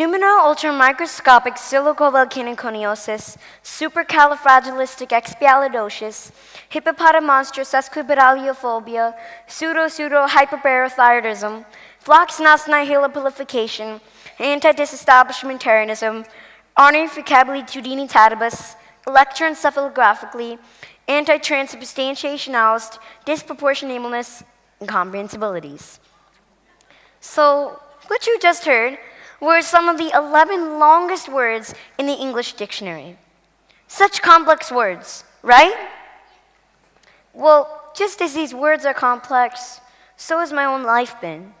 Pneumono-ultramicroscopic silicovolcanoconiosis, supercalifragilisticexpialidocious, hippopotamonstrosesquipedaliophobia, pseudo-hyperparathyroidism, flox-nas-nihilopilification, anti-disestablishmentarianism, ornithocabili-tudini-tatabus, electroencephalographically, anti-transubstantiationalist, disproportionableness, and comprehensibilities. So, what you just heard were some of the 11 longest words in the English dictionary. Such complex words, right? Well, just as these words are complex, so has my own life been.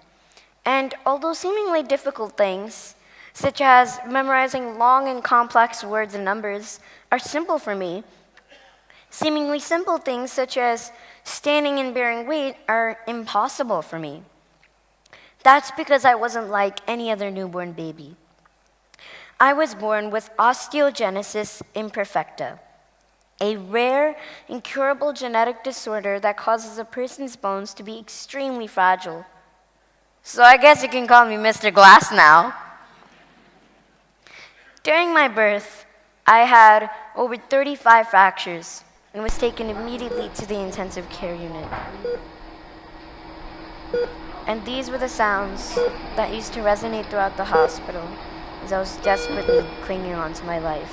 And although seemingly difficult things, such as memorizing long and complex words and numbers, are simple for me, seemingly simple things such as standing and bearing weight are impossible for me. That's because I wasn't like any other newborn baby. I was born with osteogenesis imperfecta, a rare, incurable genetic disorder that causes a person's bones to be extremely fragile. So I guess you can call me Mr. Glass now. During my birth, I had over 35 fractures and was taken immediately to the intensive care unit. And these were the sounds that used to resonate throughout the hospital as I was desperately clinging on to my life.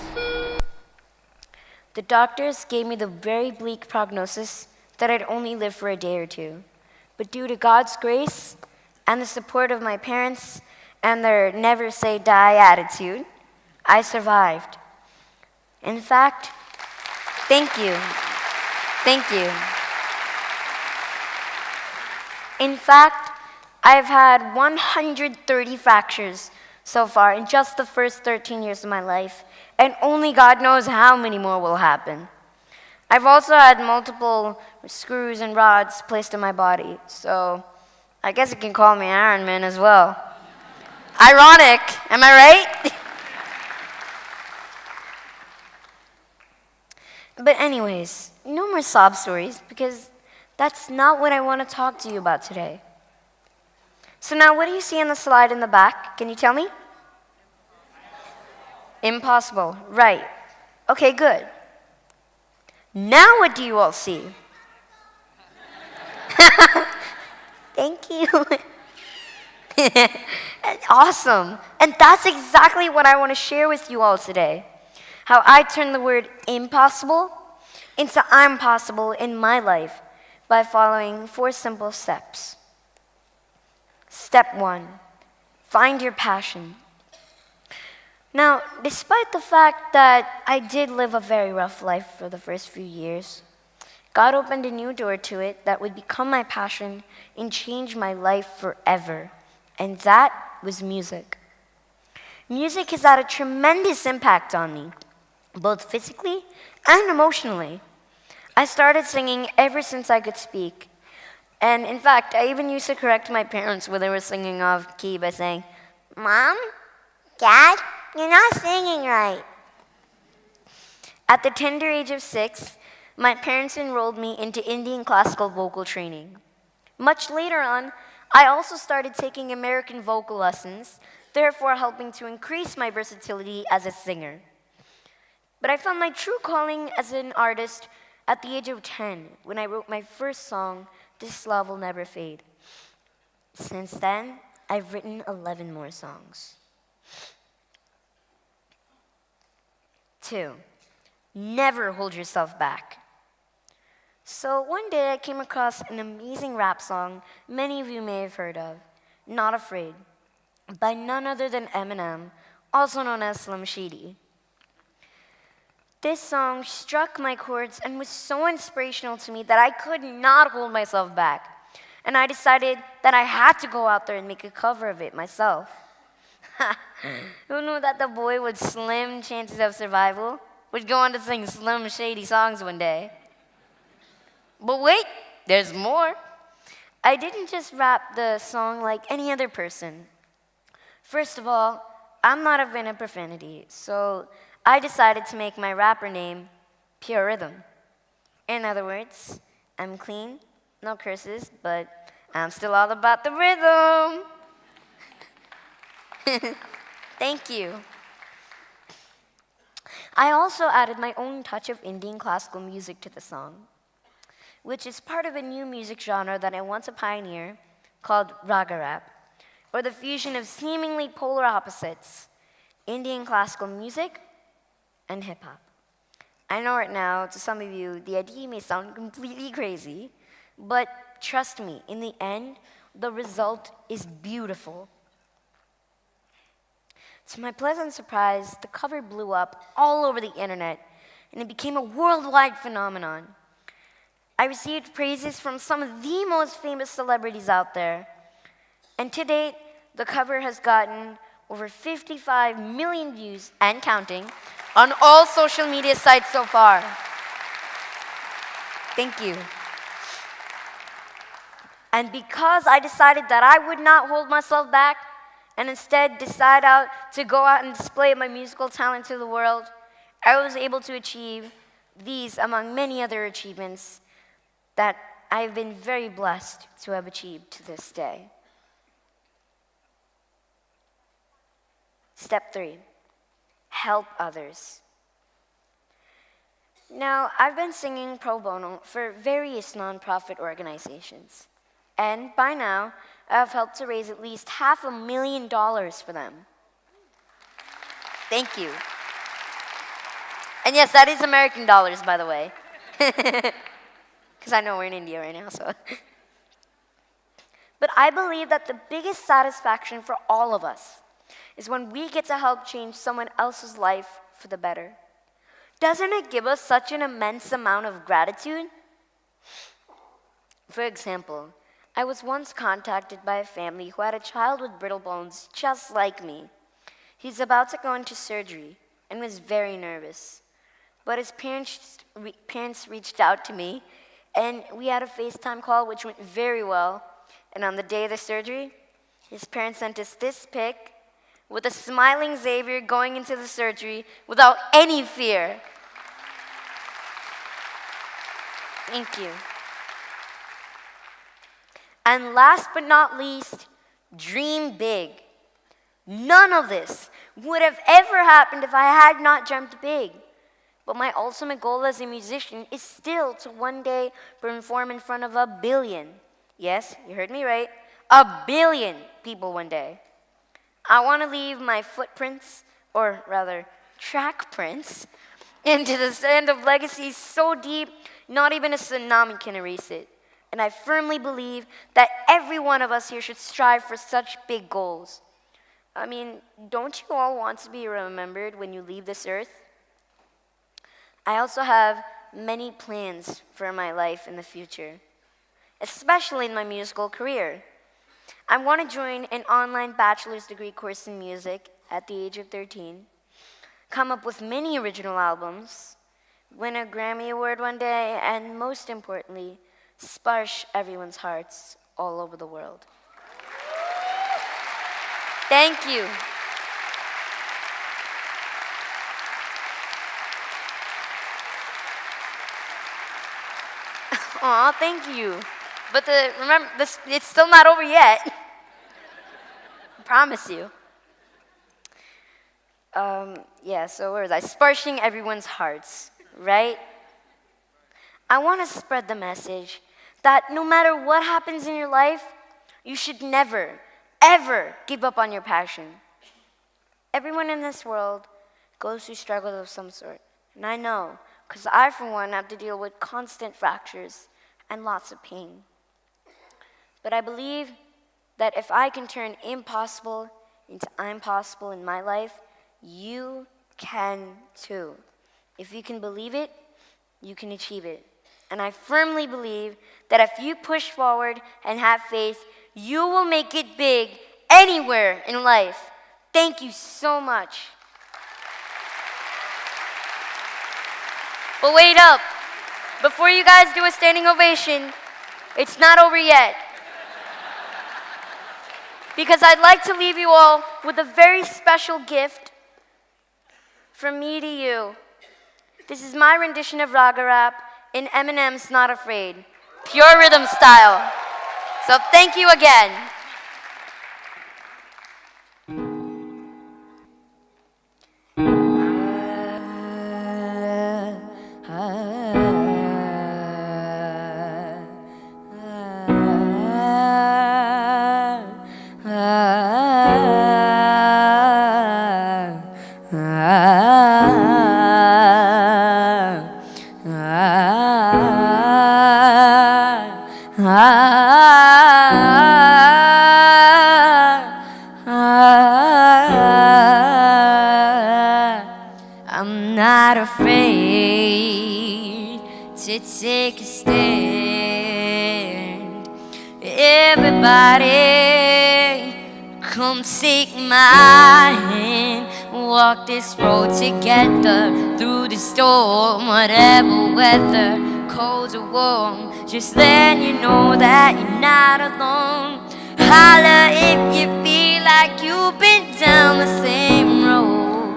The doctors gave me the very bleak prognosis that I'd only live for a day or two. But due to God's grace and the support of my parents and their never say die attitude, I survived. In fact, thank you. Thank you. In fact, I've had 130 fractures so far in just the first 13 years of my life, and only God knows how many more will happen. I've also had multiple screws and rods placed in my body, so I guess you can call me Iron Man as well. Ironic, am I right? But anyways, no more sob stories, because that's not what I want to talk to you about today. So now, what do you see on the slide in the back? Can you tell me? Impossible, right. Okay, good. Now what do you all see? Thank you. Awesome. And that's exactly what I want to share with you all today. How I turn the word impossible into I'm possible in my life by following 4 simple steps. Step 1, find your passion. Now, despite the fact that I did live a very rough life for the first few years, God opened a new door to it that would become my passion and change my life forever. And that was music. Music has had a tremendous impact on me, both physically and emotionally. I started singing ever since I could speak. And in fact, I even used to correct my parents when they were singing off key by saying, "Mom, Dad, you're not singing right." At the tender age of 6, my parents enrolled me into Indian classical vocal training. Much later on, I also started taking American vocal lessons, therefore helping to increase my versatility as a singer. But I found my true calling as an artist at the age of 10 when I wrote my first song, "This Love Will Never Fade." Since then, I've written 11 more songs. 2, never hold yourself back. So one day I came across an amazing rap song many of you may have heard of, "Not Afraid," by none other than Eminem, also known as Slim Shady. This song struck my chords and was so inspirational to me that I could not hold myself back. And I decided that I had to go out there and make a cover of it myself. Who knew that the boy with slim chances of survival would go on to sing Slim Shady songs one day? But wait, there's more. I didn't just rap the song like any other person. First of all, I'm not a fan of profanity, so I decided to make my rapper name Pure Rhythm. In other words, I'm clean, no curses, but I'm still all about the rhythm. Thank you. I also added my own touch of Indian classical music to the song, which is part of a new music genre that I want to pioneer called Raga Rap, or the fusion of seemingly polar opposites, Indian classical music and hip hop. I know right now, to some of you, the idea may sound completely crazy, but trust me, in the end, the result is beautiful. To my pleasant surprise, the cover blew up all over the internet, and it became a worldwide phenomenon. I received praises from some of the most famous celebrities out there, and to date, the cover has gotten over 55 million views and counting on all social media sites so far. Thank you. And because I decided that I would not hold myself back and instead decide to go out and display my musical talent to the world, I was able to achieve these among many other achievements that I have been very blessed to have achieved to this day. Step 3, help others. Now, I've been singing pro bono for various nonprofit organizations, and by now, I've helped to raise at least $500,000 for them. Thank you. And yes, that is American dollars, by the way. Because I know we're in India right now, so. But I believe that the biggest satisfaction for all of us is when we get to help change someone else's life for the better. Doesn't it give us such an immense amount of gratitude? For example, I was once contacted by a family who had a child with brittle bones just like me. He's about to go into surgery and was very nervous. But his parents reached out to me, and we had a FaceTime call which went very well. And on the day of the surgery, his parents sent us this pic with a smiling Xavier going into the surgery without any fear. Thank you. And last but not least, dream big. None of this would have ever happened if I had not dreamt big. But my ultimate goal as a musician is still to one day perform in front of 1 billion. Yes, you heard me right. 1 billion people one day. I want to leave my footprints, or rather, track prints, into the sand of legacy so deep, not even a tsunami can erase it. And I firmly believe that every one of us here should strive for such big goals. I mean, don't you all want to be remembered when you leave this earth? I also have many plans for my life in the future, especially in my musical career. I want to join an online bachelor's degree course in music at the age of 13, come up with many original albums, win a Grammy Award one day, and most importantly, sparsh everyone's hearts all over the world. Thank you. Aw, thank you. But remember, it's still not over yet. I promise you. So where was I? Sparshing everyone's hearts, right? I want to spread the message that no matter what happens in your life, you should never, ever give up on your passion. Everyone in this world goes through struggles of some sort. And I know, because I, for one, have to deal with constant fractures and lots of pain. But I believe that if I can turn impossible into I'm possible in my life, you can too. If you can believe it, you can achieve it. And I firmly believe that if you push forward and have faith, you will make it big anywhere in life. Thank you so much. But wait up. Before you guys do a standing ovation, it's not over yet. Because I'd like to leave you all with a very special gift from me to you. This is my rendition of Raga Rap in Eminem's Not Afraid, pure rhythm style. So thank you again. to take a stand. Everybody, come take my hand. Walk this road together through the storm, whatever weather, cold or warm. Just let you know that you're not alone. Holla if you feel like you've been down the same road.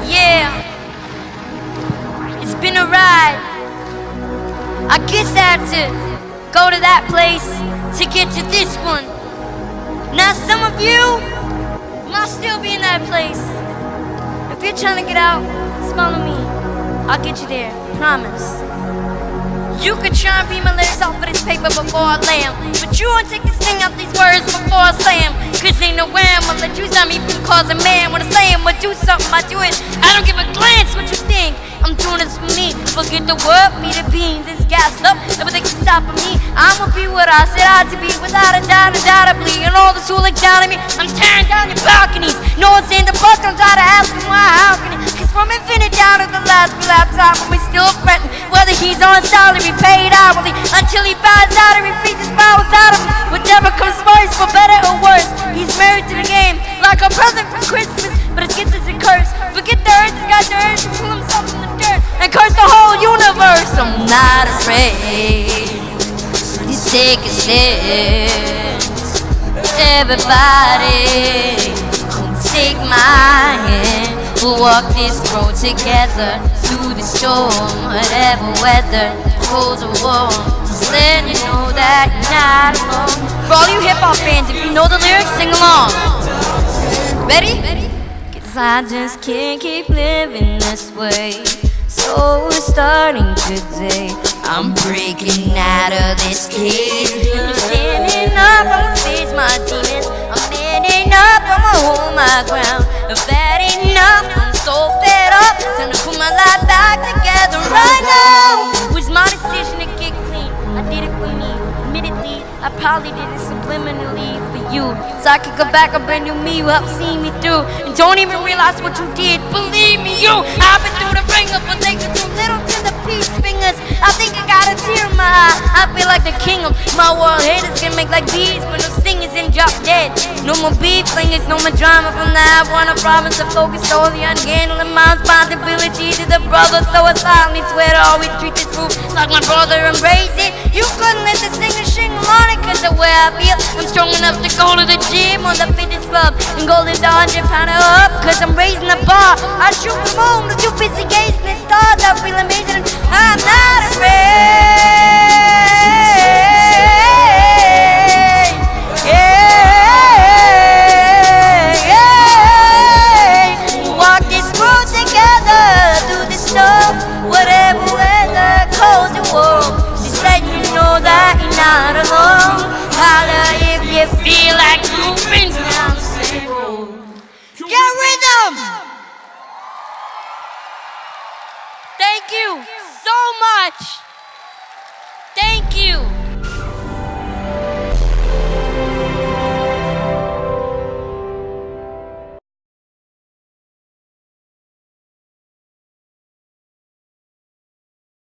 Yeah, it's been a ride. I guess I had to go to that place to get to this one. Now some of you might still be in that place. If you're trying to get out, smile at me. I'll get you there, promise. You could try and read my letters off of this paper before I lay 'em, but you won't take the sting out these words before I say 'em. Cause ain't no way I'ma let you stop me from causing man. When I say I'm gonna do something, I do it. I don't give a glance what you think. I'm doing this for me. Forget the word, be the beans. It's gassed up, everything can stop me. I'ma be what I said I to be, without a doubt, undoubtedly. And all the who look down at me, I'm tearing down your balconies. No one's saying the fuck, don't try to ask me why, how can it? Cause from infinite down to the last laptop, we still fretting whether he's on salary, paid hourly, until he buys out or he feeds his powers out of him. Whichever comes first, for better or worse. He's married to the game, like a present for Christmas. But his gift is a curse. Forget the earth, he's got the urge to pull himself from the dirt and curse the whole universe. I'm not afraid to take a stance. Everybody, come take my hand. We'll walk this road together through the storm, whatever weather, cold or warm. Just let you know that you're not alone. For all you hip-hop fans, if you know the lyrics, sing along. Ready? Cause I just can't keep living this way. So we're starting today. I'm breaking out of this cage. I'm standing up, I'ma face my demons. I'm standing up, I'ma hold my ground. If that ain't enough, I'm so fed up. Time to put my life back together right now. It was my decision to get clean. I did it for me. Admittedly, I probably did it subliminally for you, so I could go back a brand new me. You helped see me through, and don't even realize what you did. Believe me, I've been through the ringer, but they could do little to the peace fingers. I think I got a tear in my eye. I feel like the king of my world. Haters can make like bees, but no stingers and drop dead. No more beef flingers, no more drama from the I want a promise to focus solely on handling my responsibility to the brother. So I solemnly swear to always treat this group like my brother, embrace it. You couldn't let the singer sing on it, cause the way I feel, I'm strong enough to go to the gym or the fitness club and go lift 100-pounder up. Cause I'm raising the bar. I shoot the moon, but you busy gazing at stars. I feel amazing, I'm not afraid. Yeah. Walk this road together through the storm, whatever weather, cold or warm. Just let you know that you're not alone. Holla if you feel like you've been down the same road. Get rhythm! Thank you so much.